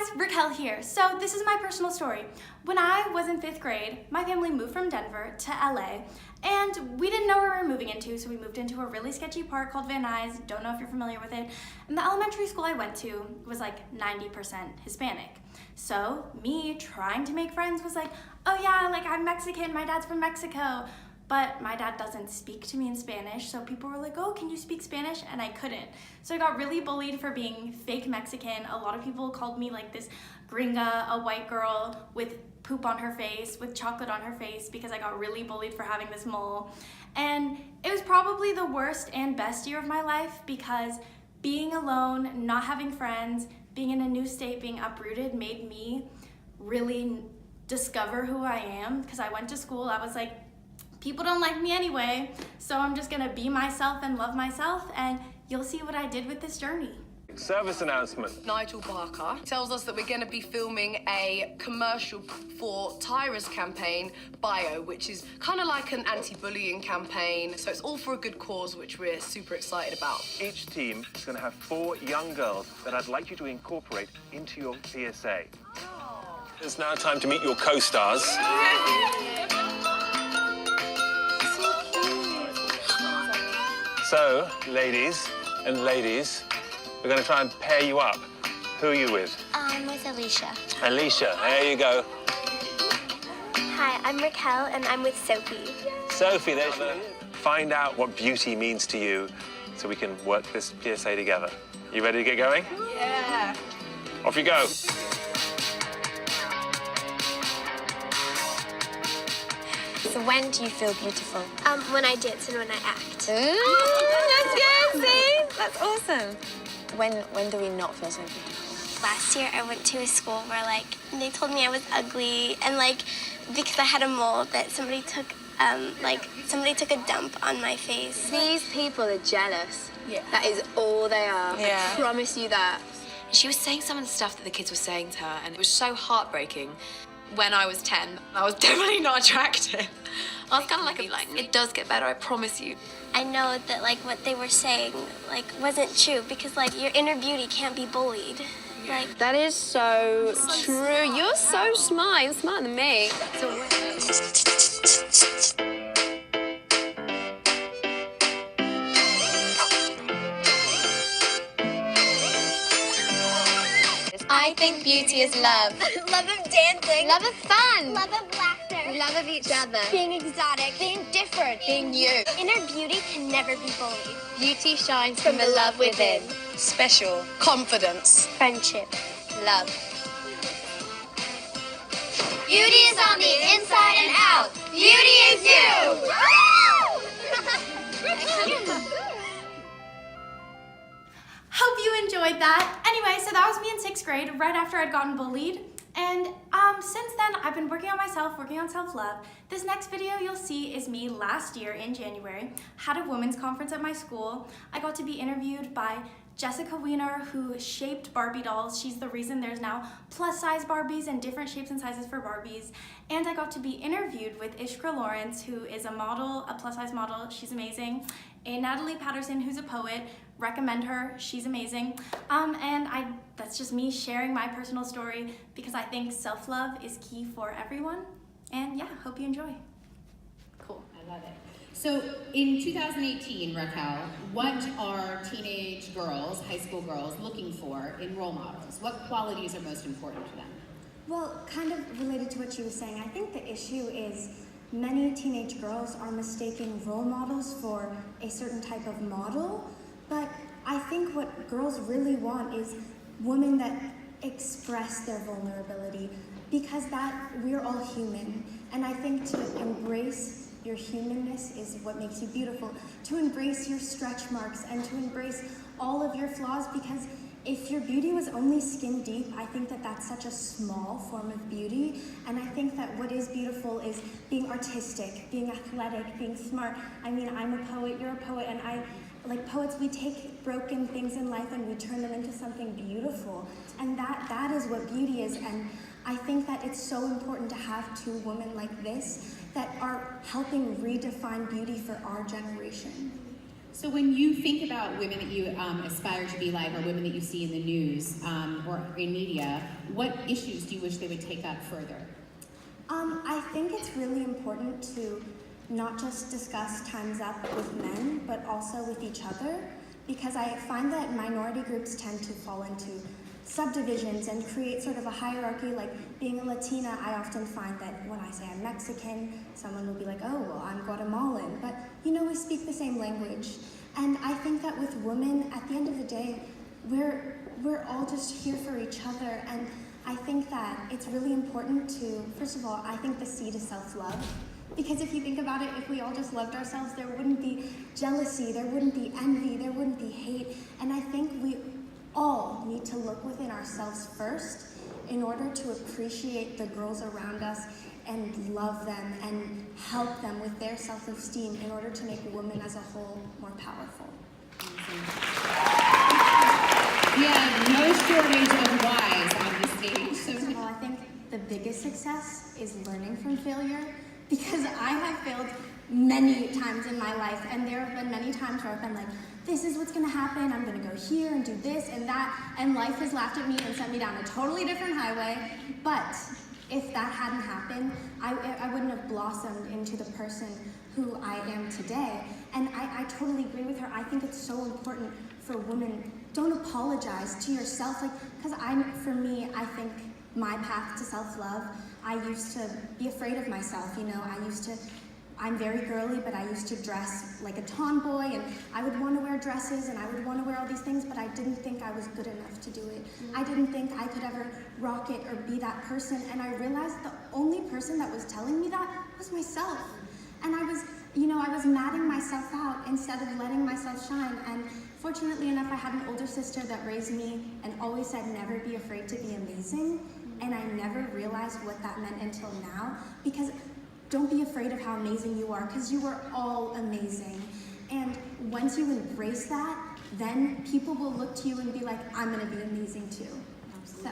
guys, Raquel here. So this is my personal story. When I was in 5th grade, my family moved from Denver to LA, and we didn't know where we were moving into, so we moved into a really sketchy park called Van Nuys. Don't know if you're familiar with it. And the elementary school I went to was like 90% Hispanic. So me trying to make friends was like, oh yeah, like I'm Mexican, my dad's from Mexico. But my dad doesn't speak to me in Spanish, so people were like, oh, can you speak Spanish? And I couldn't. So I got really bullied for being fake Mexican. A lot of people called me like this gringa, a white girl with poop on her face, with chocolate on her face, because I got really bullied for having this mole. And it was probably the worst and best year of my life, because being alone, not having friends, being in a new state, being uprooted made me really discover who I am. Because I went to school, I was like, people don't like me anyway, so I'm just gonna be myself and love myself, and you'll see what I did with this journey. Service announcement. Nigel Barker tells us that we're going to be filming a commercial for Tyra's campaign, Bio, which is kind of like an anti-bullying campaign. So it's all for a good cause, which we're super excited about. Each team is going to have 4 young girls that I'd like you to incorporate into your PSA. It's now time to meet your co-stars. So, ladies and ladies, we're going to try and pair you up. Who are you with? I'm with Alicia. Alicia, there you go. Hi, I'm Raquel, and I'm with Sophie. Sophie, there she is. Find out what beauty means to you so we can work this PSA together. You ready to get going? Yeah. Off you go. So when do you feel beautiful? When I dance and when I act. That's good, see? That's awesome. When do we not feel so beautiful? Last year, I went to a school where, like, they told me I was ugly, and, like, because I had a mole, that somebody took a dump on my face. These people are jealous. Yeah. That is all they are. Yeah. I promise you that. She was saying some of the stuff that the kids were saying to her, and it was so heartbreaking. When I was 10, I was definitely not attractive. I was kind of like, it does get better, I promise you. I know that, like, what they were saying, like, wasn't true, because, like, your inner beauty can't be bullied. Like, That is so true. You're so smart. You're smarter than me. I think beauty is love. love of dancing. Love of fun. Love of laughter. Love of each other. Being exotic. Being different. Being you. Inner beauty can never be bullied. Beauty shines from the love within. Special. Confidence. Friendship. Love. Beauty is on the inside and out. Beauty is you. Hope you enjoyed that. Anyway, so that was me in 6th grade, right after I'd gotten bullied. And since then, I've been working on myself, working on self-love. This next video you'll see is me last year in January. Had a women's conference at my school. I got to be interviewed by Jessica Wiener, who shaped Barbie dolls. She's the reason there's now plus-size Barbies and different shapes and sizes for Barbies. And I got to be interviewed with Ishka Lawrence, who is a model, a plus-size model. She's amazing. And Natalie Patterson, who's a poet. Recommend her, she's amazing. That's just me sharing my personal story, because I think self-love is key for everyone. And yeah, hope you enjoy. Cool. I love it. So in 2018, Raquel, what are teenage girls, high school girls, looking for in role models? What qualities are most important to them? Well, kind of related to what she was saying, I think the issue is many teenage girls are mistaking role models for a certain type of model, but I think what girls really want is women that express their vulnerability, because that we're all human, and I think to embrace your humanness is what makes you beautiful, to embrace your stretch marks and to embrace all of your flaws, because if your beauty was only skin deep, I think that that's such a small form of beauty, and I think that what is beautiful is being artistic, being athletic, being smart. I mean, I'm a poet, you're a poet, and like poets, we take broken things in life and we turn them into something beautiful, and that is what beauty is. And I think that it's so important to have 2 women like this that are helping redefine beauty for our generation. So when you think about women that you aspire to be like, or women that you see in the news or in media, what issues do you wish they would take up further? I think it's really important to not just discuss Time's Up with men, but also with each other, because I find that minority groups tend to fall into subdivisions and create sort of a hierarchy. Like being a Latina, I often find that when I say I'm Mexican, someone will be like, oh, well, I'm Guatemalan, but you know, we speak the same language. And I think that with women, at the end of the day, we're all just here for each other, and I think that it's really important to, first of all, I think the seed is self-love. Because if you think about it, if we all just loved ourselves, there wouldn't be jealousy, there wouldn't be envy, there wouldn't be hate. And I think we all need to look within ourselves first in order to appreciate the girls around us and love them and help them with their self-esteem in order to make women as a whole more powerful. We have no shortage of whys on the stage. So first of all, I think the biggest success is learning from failure, because I have failed many times in my life, and there have been many times where I've been like, this is what's gonna happen, I'm gonna go here and do this and that, and life has laughed at me and sent me down a totally different highway. But if that hadn't happened, I wouldn't have blossomed into the person who I am today. And I totally agree with her. I think it's so important for women, don't apologize to yourself, like, because for me, I think my path to self-love, I used to be afraid of myself, you know, I'm very girly, but I used to dress like a tomboy, and I would want to wear dresses, and I would want to wear all these things, but I didn't think I was good enough to do it. I didn't think I could ever rock it or be that person, and I realized the only person that was telling me that was myself. And I was matting myself out instead of letting myself shine. And fortunately enough, I had an older sister that raised me and always said, never be afraid to be amazing. And I never realized what that meant until now, because don't be afraid of how amazing you are, because you are all amazing. And once you embrace that, then people will look to you and be like, I'm gonna be amazing too. So